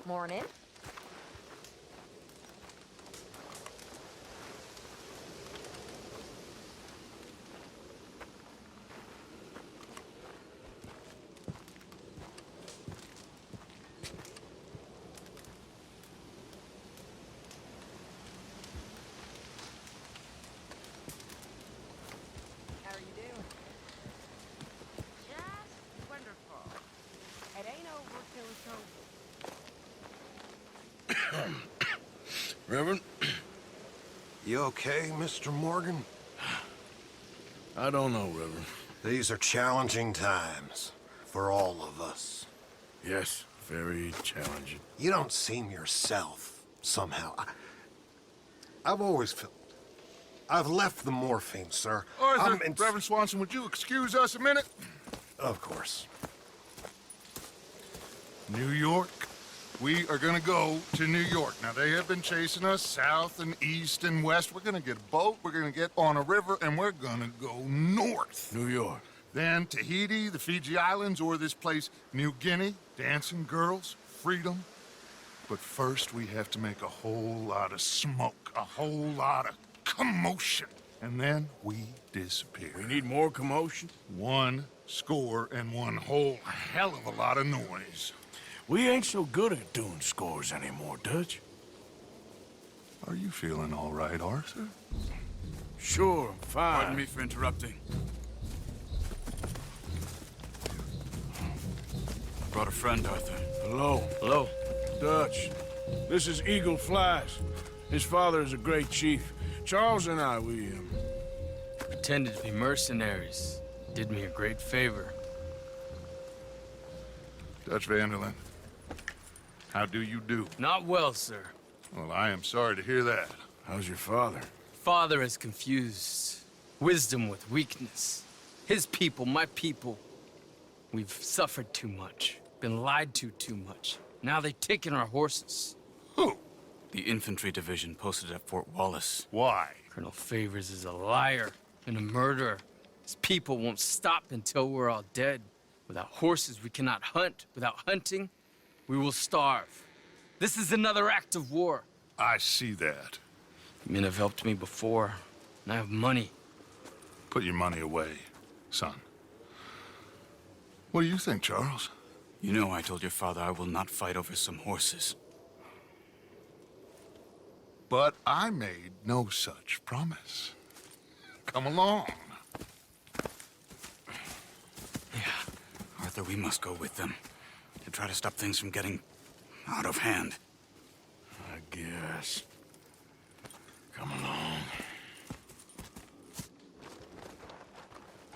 Morning. How are you doing? Just wonderful. It ain't over till it's over. Reverend? You okay, Mr. Morgan? I don't know, Reverend. These are challenging times for all of us. Yes, very challenging. You don't seem yourself, somehow. I've always felt... I've left the morphine, sir. Arthur, Reverend Swanson, would you excuse us a minute? Of course. New York. We are gonna go to New York. Now, they have been chasing us south and east and west. We're gonna get a boat, we're gonna get on a river, and we're gonna go north. New York. Then Tahiti, the Fiji Islands, or this place, New Guinea, dancing girls, freedom. But first, we have to make a whole lot of smoke, a whole lot of commotion. And then we disappear. We need more commotion. 1 score and 1 whole hell of a lot of noise. We ain't so good at doing scores anymore, Dutch. Are you feeling all right, Arthur? Sure, I'm fine. Pardon me for interrupting. Brought a friend, Arthur. Hello. Hello. Dutch. This is Eagle Flies. His father is a great chief. Charles and I, we Pretended to be mercenaries. Did me a great favor. Dutch Vanderlyn, how do you do? Not well, sir. Well, I am sorry to hear that. How's your father? Father has confused wisdom with weakness. His people, my people. We've suffered too much. Been lied to too much. Now they've taken our horses. Who? The infantry division posted at Fort Wallace. Why? Colonel Favors is a liar and a murderer. His people won't stop until we're all dead. Without horses, we cannot hunt. Without hunting, we will starve. This is another act of war. I see that. Men have helped me before, and I have money. Put your money away, son. What do you think, Charles? You know I told your father I will not fight over some horses. But I made no such promise. Come along. Arthur, we must go with them to try to stop things from getting out of hand. I guess. Come along.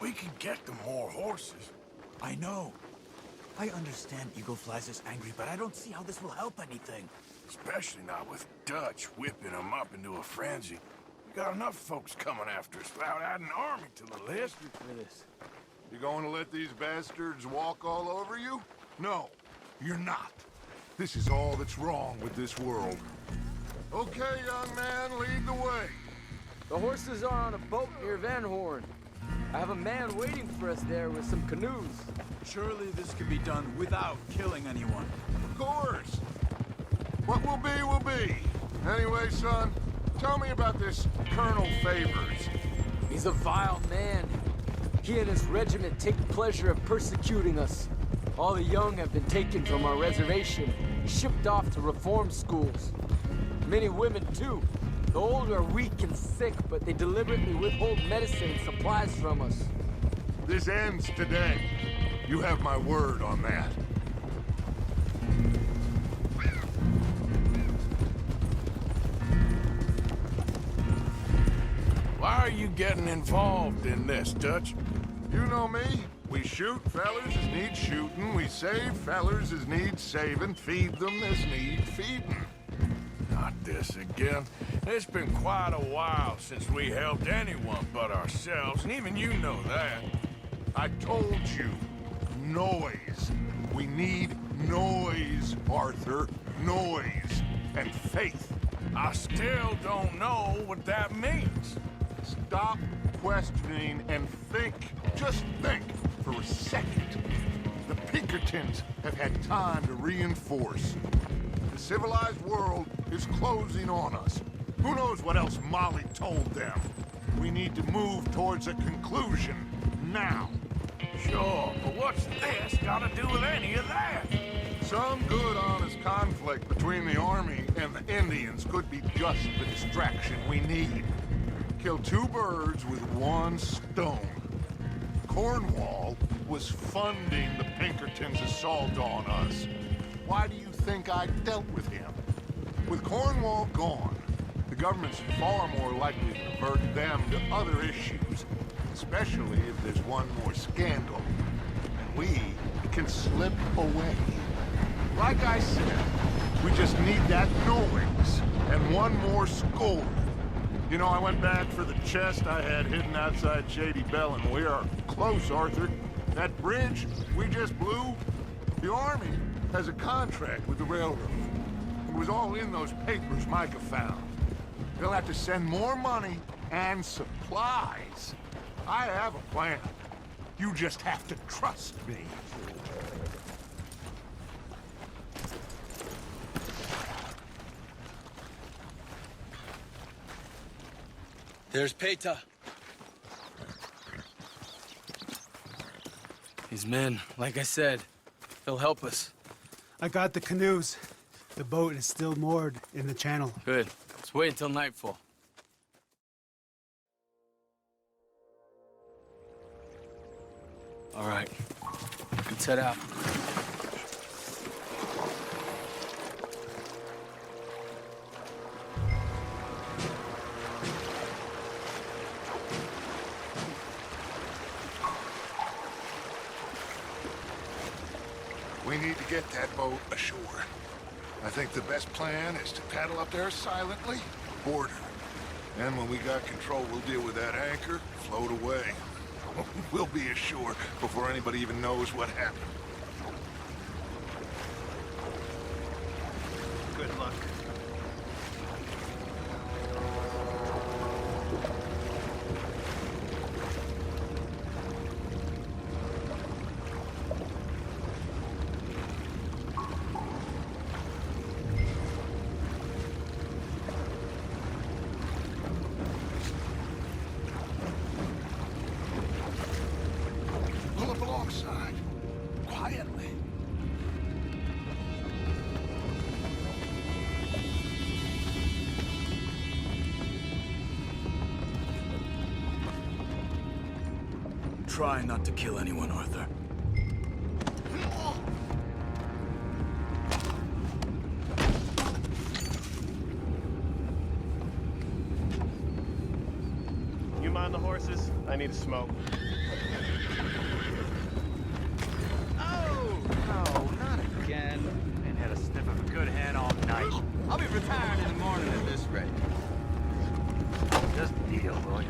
We could get them more horses. I know. I understand Eagle Flies is angry, but I don't see how this will help anything. Especially not with Dutch whipping them up into a frenzy. We got enough folks coming after us without adding an army to the list. You going to let these bastards walk all over you? No, you're not. This is all that's wrong with this world. Okay, young man, lead the way. The horses are on a boat near Van Horn. I have a man waiting for us there with some canoes. Surely this could be done without killing anyone. Of course. What will be, will be. Anyway, son, tell me about this Colonel Favors. He's a vile man. He and his regiment take pleasure of persecuting us. All the young have been taken from our reservation, shipped off to reform schools. Many women, too. The old are weak and sick, but they deliberately withhold medicine and supplies from us. This ends today. You have my word on that. Why are you getting involved in this, Dutch? You know me. We shoot fellers as need shooting. We save fellers as need saving. Feed them as need feeding. Not this again. It's been quite a while since we helped anyone but ourselves, and even you know that. I told you. Noise. We need noise, Arthur. Noise. And faith. I still don't know what that means. Stop questioning and think. Just think for a second. The Pinkertons have had time to reinforce. The civilized world is closing on us. Who knows what else Molly told them? We need to move towards a conclusion now. Sure, but what's this got to do with any of that? Some good, honest conflict between the army and the Indians could be just the distraction we need. Kill two birds with one stone. Cornwall was funding the Pinkertons' assault on us. Why do you think I dealt with him? With Cornwall gone, the government's far more likely to divert them to other issues, especially if there's one more scandal. And we can slip away. Like I said, we just need that noise and one more score. You know, I went back for the chest I had hidden outside Shady Bell, and we are close, Arthur. That bridge we just blew, the Army has a contract with the railroad. It was all in those papers Micah found. They'll have to send more money and supplies. I have a plan. You just have to trust me. There's Peta. These men, like I said, they'll help us. I got the canoes. The boat is still moored in the channel. Good. Let's wait until nightfall. All right. Let's head out. We need to get that boat ashore. I think the best plan is to paddle up there silently, board her. And when we got control, we'll deal with that anchor, float away. We'll be ashore before anybody even knows what happened. Good luck. Pull up alongside, quietly. Try not to kill anyone, Arthur. You mind the horses? I need a smoke. Oh, no, not again. Ain't had a sniff of a good hand all night. I'll be retired in the morning at this rate. Just deal, will ya?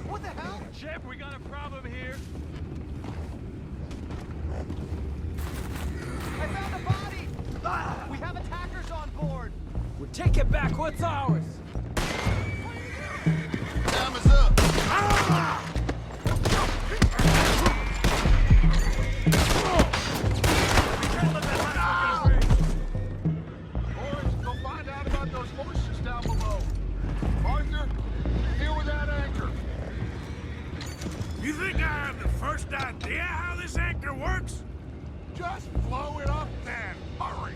What the hell? Chip, we got a problem here. I found a body! Ah, we have attackers on board! We're taking back what's ours. Time is up. Ah! Boys, go find out about those horses down below. Arthur, deal with that anchor. You think I have the first idea how this anchor works? Just blow it up then. Hurry.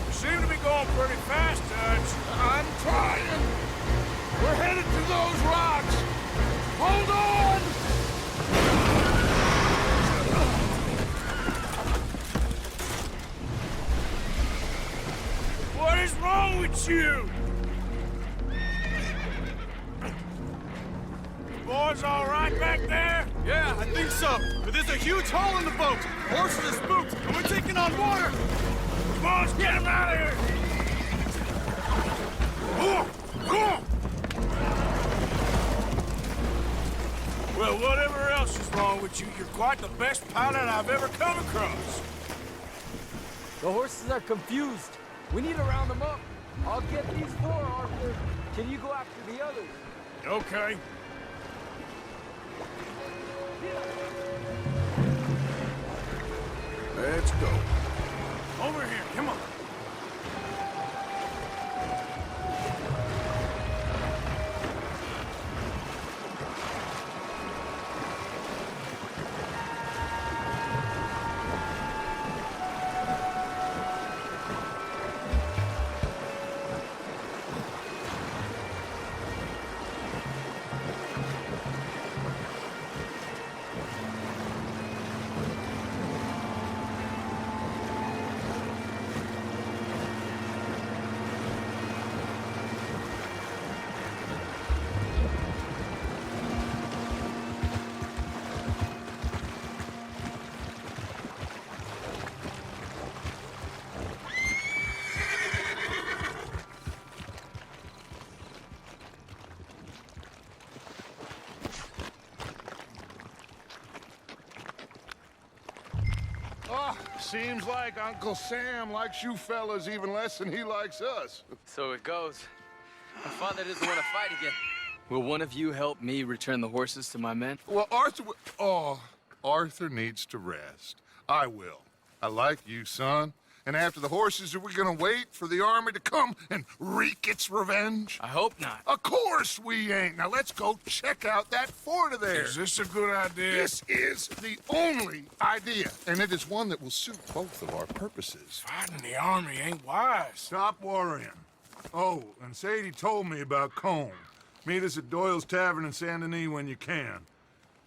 You seem to be going pretty fast, Dutch. I'm trying. We're headed to those rocks. Hold on! What is wrong with you? Boys all right back there? Yeah, I think so. But there's a huge hole in the boat. Horses are spooked, and we're taking on water. boss! Get him out of here! Well, whatever else is wrong with you, you're quite the best pilot I've ever come across. The horses are confused. We need to round them up. I'll get these 4, Arthur. Can you go after the others? Okay. Let's go. Over here, come on. Seems like Uncle Sam likes you fellas even less than he likes us. So it goes. My father doesn't want to fight again. Will one of you help me return the horses to my men? Well, Arthur needs to rest. I will. I like you, son. And after the horses, are we gonna wait for the army to come and wreak its revenge? I hope not. Of course we ain't. Now let's go check out that fort of theirs. Is this a good idea? This is the only idea, and it is one that will suit both of our purposes. Fighting the army ain't wise. Stop worrying. Oh, and Sadie told me about Combe. Meet us at Doyle's Tavern in Saint Denis when you can.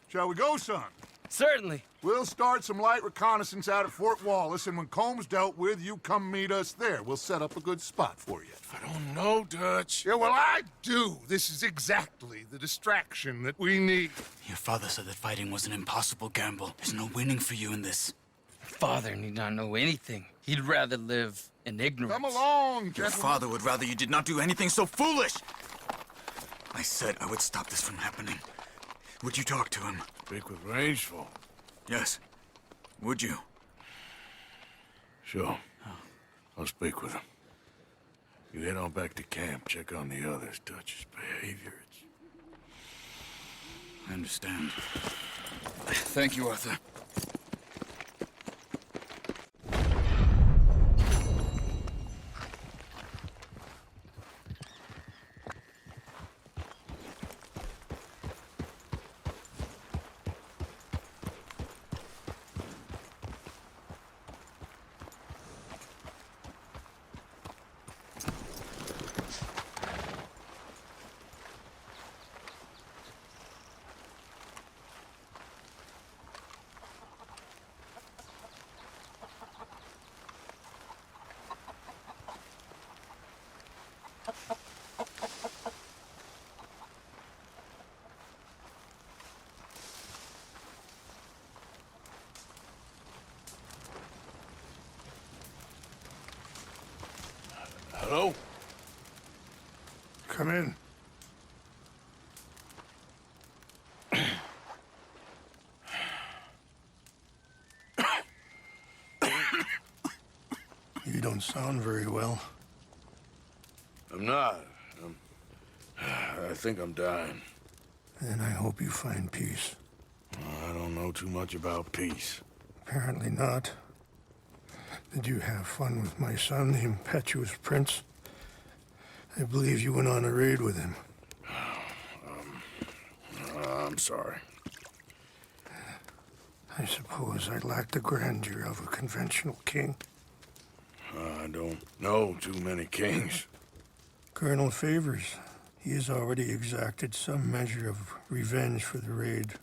Shall we go, son? Certainly. We'll start some light reconnaissance out at Fort Wallace, and when Comb's dealt with, you come meet us there. We'll set up a good spot for you. I don't know, Dutch. Yeah, well, I do. This is exactly the distraction that we need. Your father said that fighting was an impossible gamble. There's no winning for you in this. Father need not know anything. He'd rather live in ignorance. Come along, Your gentlemen. father would rather you did not do anything so foolish. I said I would stop this from happening. Would you talk to him? Speak with Rangeful. Yes. Would you? Sure. I'll speak with him. You head on back to camp, check on the others. Dutch's behavior, I understand. Thank you, Arthur. Hello? Come in. You don't sound very well. I'm not. I think I'm dying. Then I hope you find peace. I don't know too much about peace. Apparently not. Did you have fun with my son, the impetuous prince? I believe you went on a raid with him. I'm sorry. I suppose I lack the grandeur of a conventional king. I don't know too many kings. Colonel Favors, he has already exacted some measure of revenge for the raid.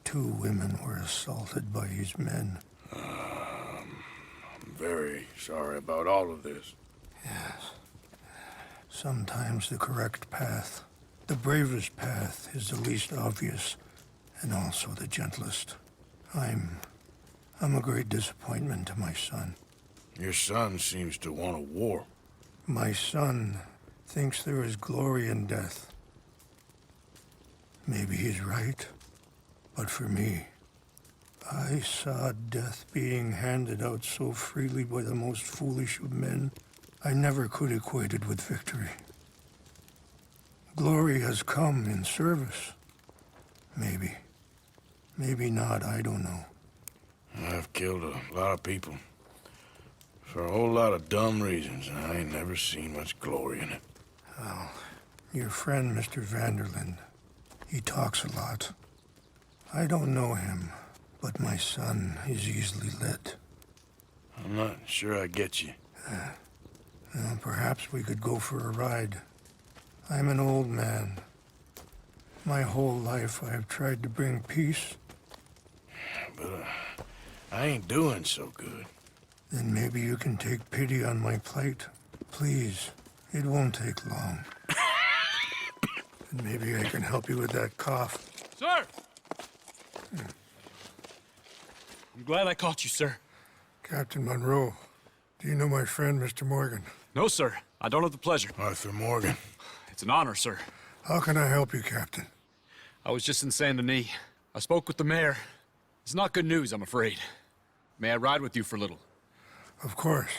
2 women were assaulted by his men. I'm very sorry about all of this. Yes. Sometimes the correct path, the bravest path, is the least obvious and also the gentlest. I'm a great disappointment to my son. Your son seems to want a war. My son thinks there is glory in death. Maybe he's right, but for me, I saw death being handed out so freely by the most foolish of men, I never could equate it with victory. Glory has come in service. Maybe. Maybe not, I don't know. I've killed a lot of people. For a whole lot of dumb reasons, and I ain't never seen much glory in it. Well, your friend, Mr. Vanderland, he talks a lot. I don't know him, but my son is easily led. I'm not sure I get you. Well, perhaps we could go for a ride. I'm an old man. My whole life I have tried to bring peace. But I ain't doing so good. Then maybe you can take pity on my plight. Please, it won't take long. And maybe I can help you with that cough. Sir! I'm glad I caught you, sir. Captain Monroe, do you know my friend, Mr. Morgan? No, sir. I don't have the pleasure. Arthur Morgan. It's an honor, sir. How can I help you, Captain? I was just in Saint Denis. I spoke with the mayor. It's not good news, I'm afraid. May I ride with you for a little? Of course.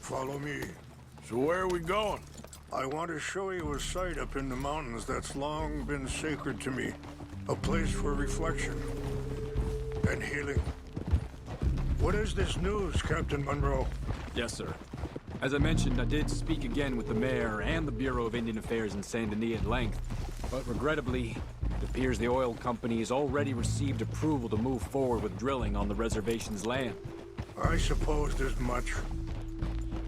Follow me. So where are we going? I want to show you a site up in the mountains that's long been sacred to me. A place for reflection and healing. What is this news, Captain Monroe? Yes, sir. As I mentioned, I did speak again with the mayor and the Bureau of Indian Affairs in Saint Denis at length, but regrettably, it appears the oil company has already received approval to move forward with drilling on the reservation's land. I supposed as much.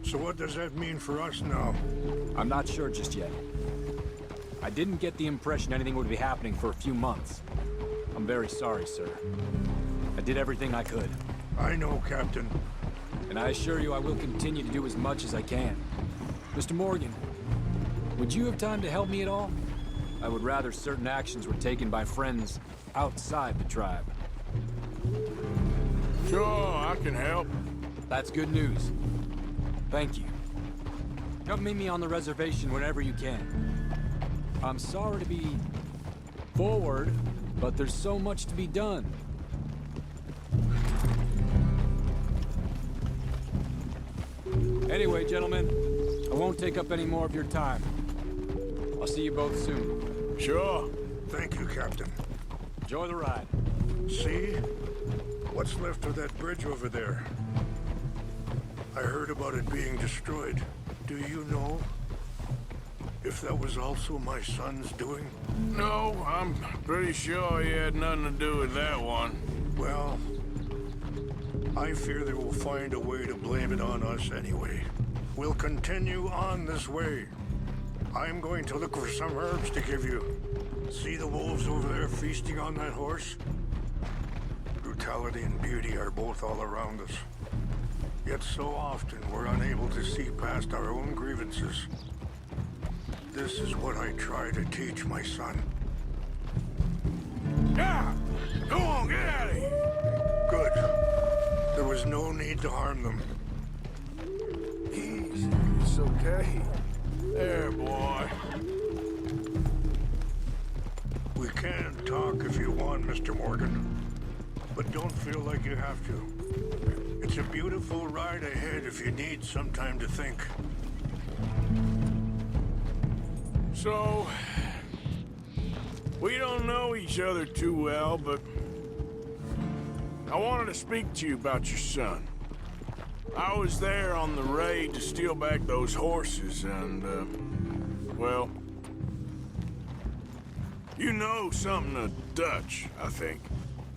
So what does that mean for us now? I'm not sure just yet. I didn't get the impression anything would be happening for a few months. I'm very sorry, sir. I did everything I could. I know, Captain. And I assure you I will continue to do as much as I can. Mr. Morgan, would you have time to help me at all? I would rather certain actions were taken by friends outside the tribe. Sure, I can help. That's good news. Thank you. Come meet me on the reservation whenever you can. I'm sorry to be forward, but there's so much to be done. Anyway, gentlemen, I won't take up any more of your time. I'll see you both soon. Sure. Thank you, Captain. Enjoy the ride. See? What's left of that bridge over there? I heard about it being destroyed. Do you know if that was also my son's doing? No, I'm pretty sure he had nothing to do with that one. Well, I fear they will find a way to blame it on us anyway. We'll continue on this way. I'm going to look for some herbs to give you. See the wolves over there feasting on that horse? Brutality and beauty are both all around us. Yet so often we're unable to see past our own grievances. This is what I try to teach my son. Yeah! Go on, get out of here! Good. There was no need to harm them. Easy, it's okay. There, boy. We can talk if you want, Mr. Morgan. But don't feel like you have to. It's a beautiful ride ahead if you need some time to think. So, we don't know each other too well, but I wanted to speak to you about your son. I was there on the raid to steal back those horses, and, well, you know something of Dutch, I think.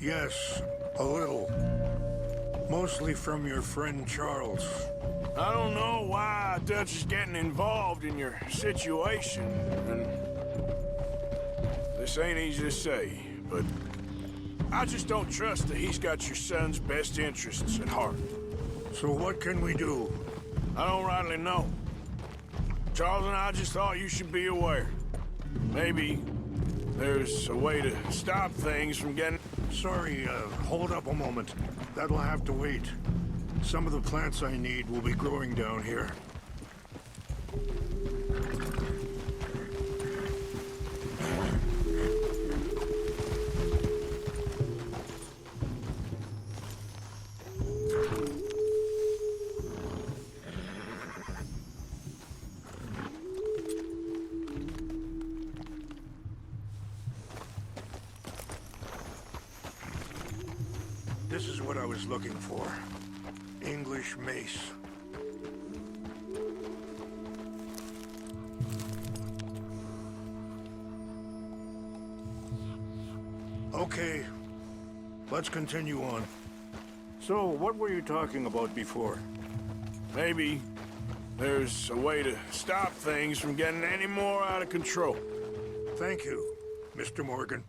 Yes, a little. Mostly from your friend Charles. I don't know why Dutch is getting involved in your situation, and this ain't easy to say, but I just don't trust that he's got your son's best interests at heart. So what can we do? I don't rightly know. Charles and I just thought you should be aware. Maybe there's a way to stop things from getting... Sorry, hold up a moment. That'll have to wait. Some of the plants I need will be growing down here. This is what I was looking for. English mace. Okay, let's continue on. So, what were you talking about before? Maybe there's a way to stop things from getting any more out of control. Thank you, Mr. Morgan.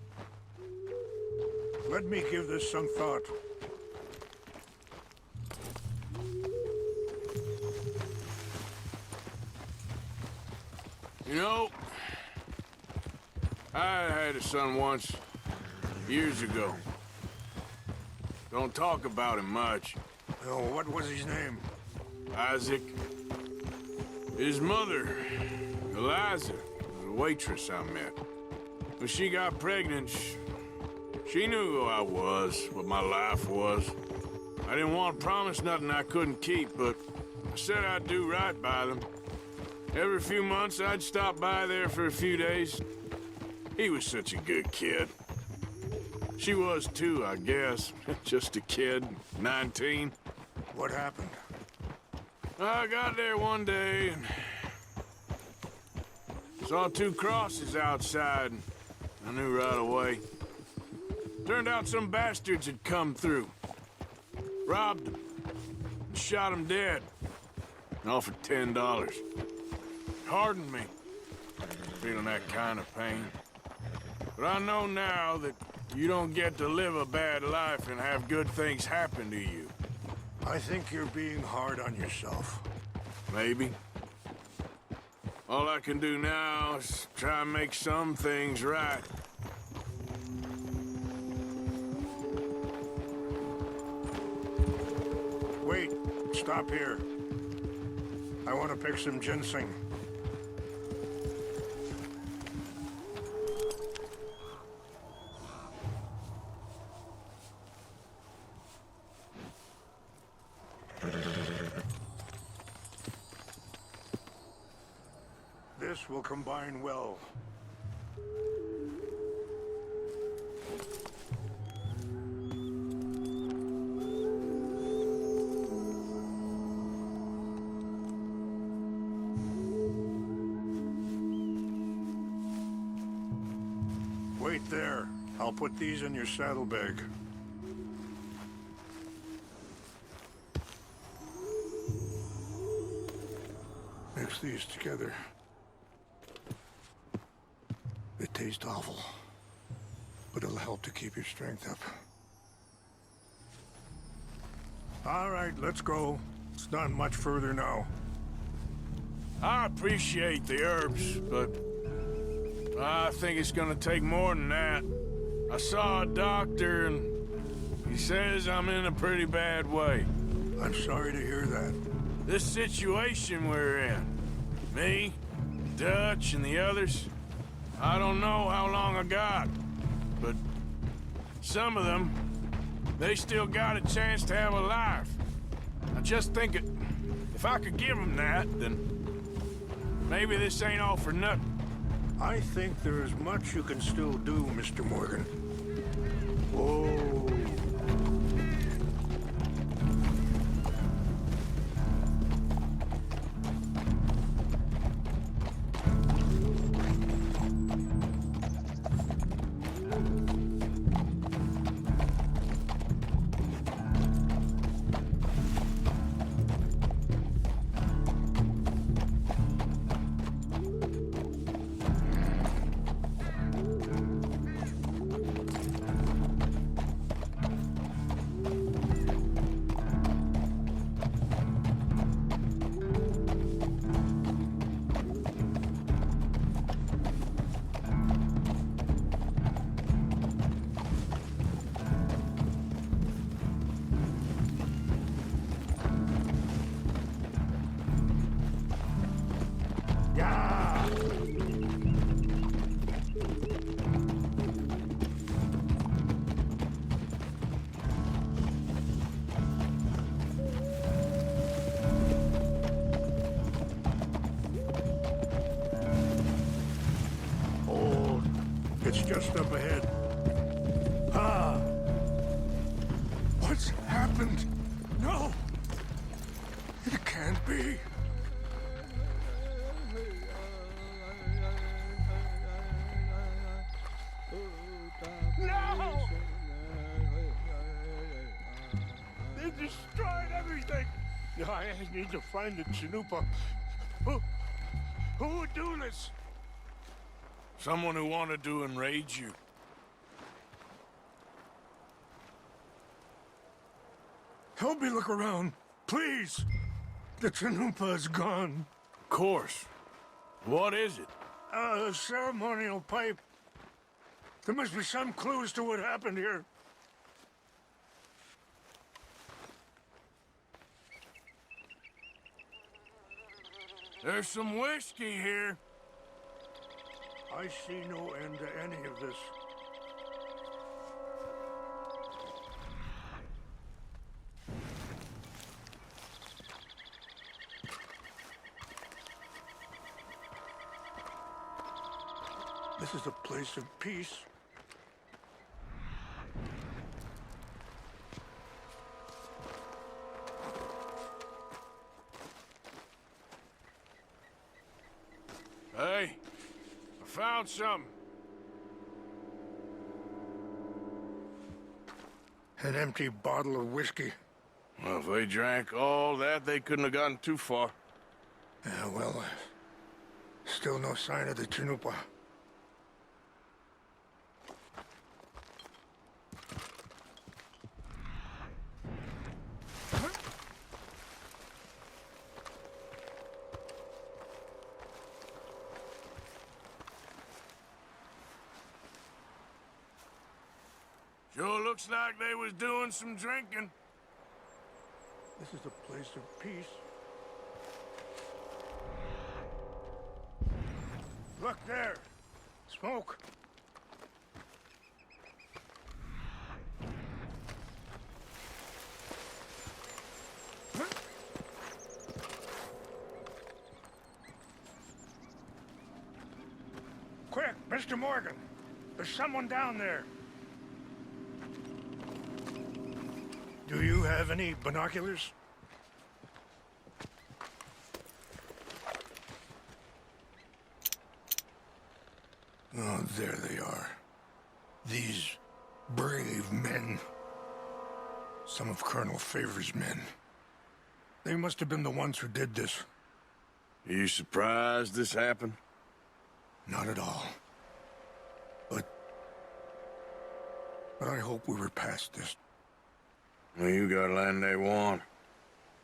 Let me give this some thought. You know, I had a son once, years ago. Don't talk about him much. Oh, what was his name? Isaac. His mother, Eliza, was a waitress I met. When she got pregnant, she knew who I was, what my life was. I didn't want to promise nothing I couldn't keep, but I said I'd do right by them. Every few months, I'd stop by there for a few days. He was such a good kid. She was too, I guess. Just a kid, 19. What happened? I got there one day and saw two crosses outside. I knew right away. Turned out some bastards had come through. Robbed them. And shot them dead. And offered $10. Hardened me. Feeling that kind of pain. But I know now that you don't get to live a bad life and have good things happen to you. I think you're being hard on yourself. Maybe. All I can do now is try and make some things right. Wait, stop here. I want to pick some ginseng. This will combine well. Wait there. I'll put these in your saddlebag. Mix these together. It tastes awful, but it'll help to keep your strength up. All right, let's go. It's not much further now. I appreciate the herbs, but I think it's gonna take more than that. I saw a doctor and he says I'm in a pretty bad way. I'm sorry to hear that. This situation we're in, me, Dutch, and the others, I don't know how long I got, but some of them, they still got a chance to have a life. I just think if I could give them that, then maybe this ain't all for nothing. I think there is much you can still do, Mr. Morgan. Whoa. just up ahead. Ah! What's happened? No! It can't be. No! They destroyed everything! No, I need to find the Chanupa. Who would do this? Someone who wanted to enrage you. Help me look around, please. The Chanupa is gone. Of course. What is it? A ceremonial pipe. There must be some clues to what happened here. There's some whiskey here. I see no end to any of this. This is a place of peace. Hey, I found something. An empty bottle of whiskey. Well, if they drank all that, they couldn't have gotten too far. Yeah, well, still no sign of the Chanupa. Sure looks like they was doing some drinking. This is a place of peace. Look there! Smoke! Quick, Mr. Morgan! There's someone down there! Do you have any binoculars? Oh, there they are. These brave men. Some of Colonel Favor's men. They must have been the ones who did this. Are you surprised this happened? Not at all. But I hope we were past this. Well, you got land they want.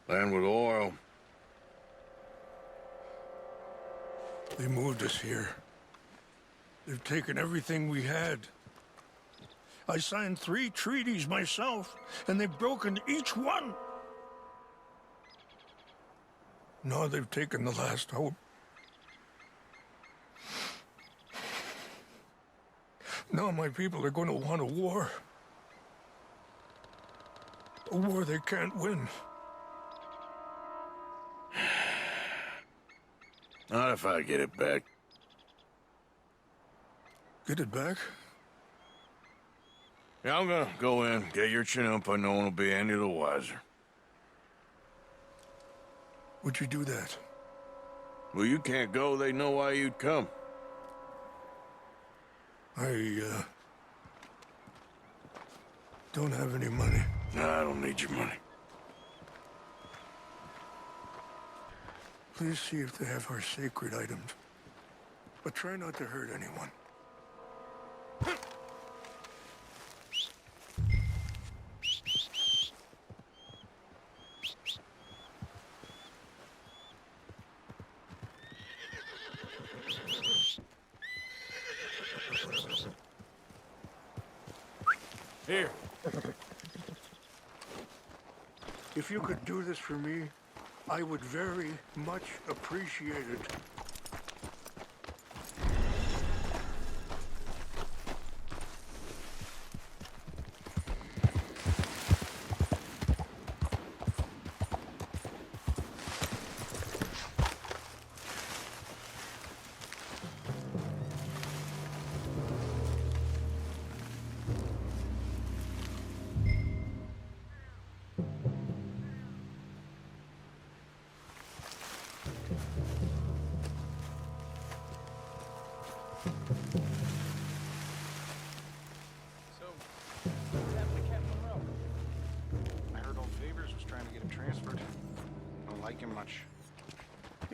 Land with oil. They moved us here. They've taken everything we had. I signed 3 treaties myself, and they've broken each one. Now they've taken the last hope. Now my people are going to want a war. A war they can't win. Not if I get it back. Get it back? Yeah, I'm gonna go in, get your Chanupa, no one will be any the wiser. Would you do that? Well, you can't go, they know why you'd come. I don't have any money. No, I don't need your money. Please see if they have our sacred items. But try not to hurt anyone. Here. If you could do this for me, I would very much appreciate it.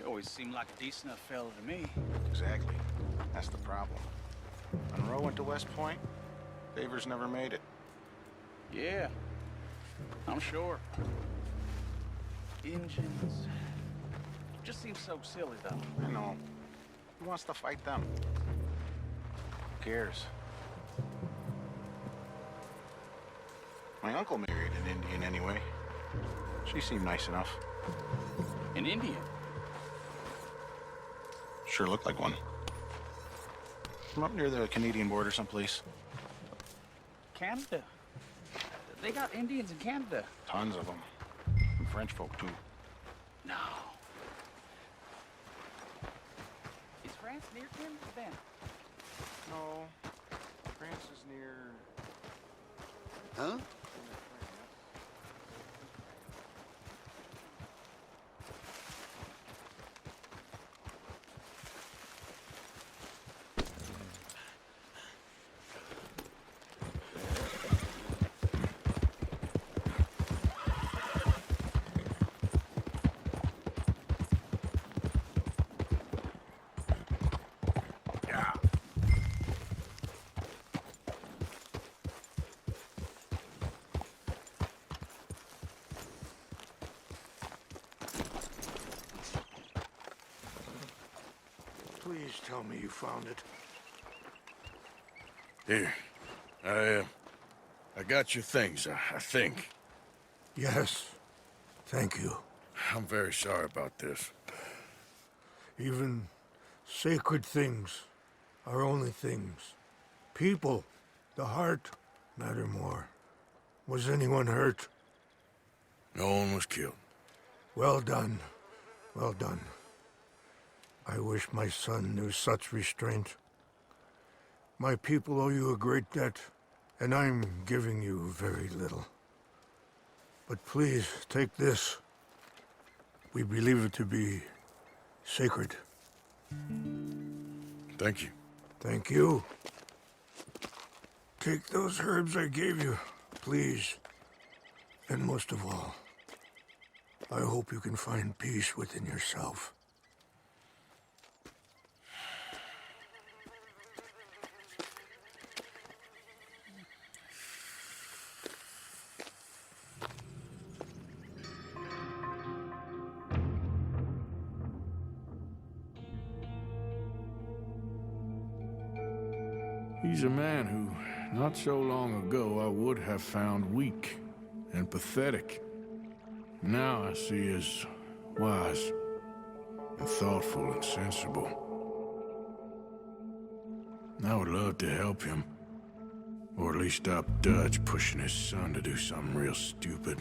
always seemed like a decent enough fella to me. Exactly. That's the problem. Monroe went to West Point. Favors never made it. Yeah, I'm sure. Engines. Just seems so silly, though. I know. Who wants to fight them? Who cares? My uncle married an Indian anyway. She seemed nice enough. An Indian? Sure looked like one. From up near the Canadian border someplace. Canada. They got Indians in Canada. Tons of them. And French folk, too. No. Is France near Canada then? No. France is near... Huh? Please tell me you found it. Here. I got your things, I think. Yes. Thank you. I'm very sorry about this. Even sacred things are only things. People, the heart, matter more. Was anyone hurt? No one was killed. Well done. Well done. I wish my son knew such restraint. My people owe you a great debt, and I'm giving you very little. But please, take this. We believe it to be sacred. Thank you. Thank you. Take those herbs I gave you, please. And most of all, I hope you can find peace within yourself. He's a man who, not so long ago, I would have found weak and pathetic. Now I see as wise and thoughtful and sensible. I would love to help him, or at least stop Dutch pushing his son to do something real stupid.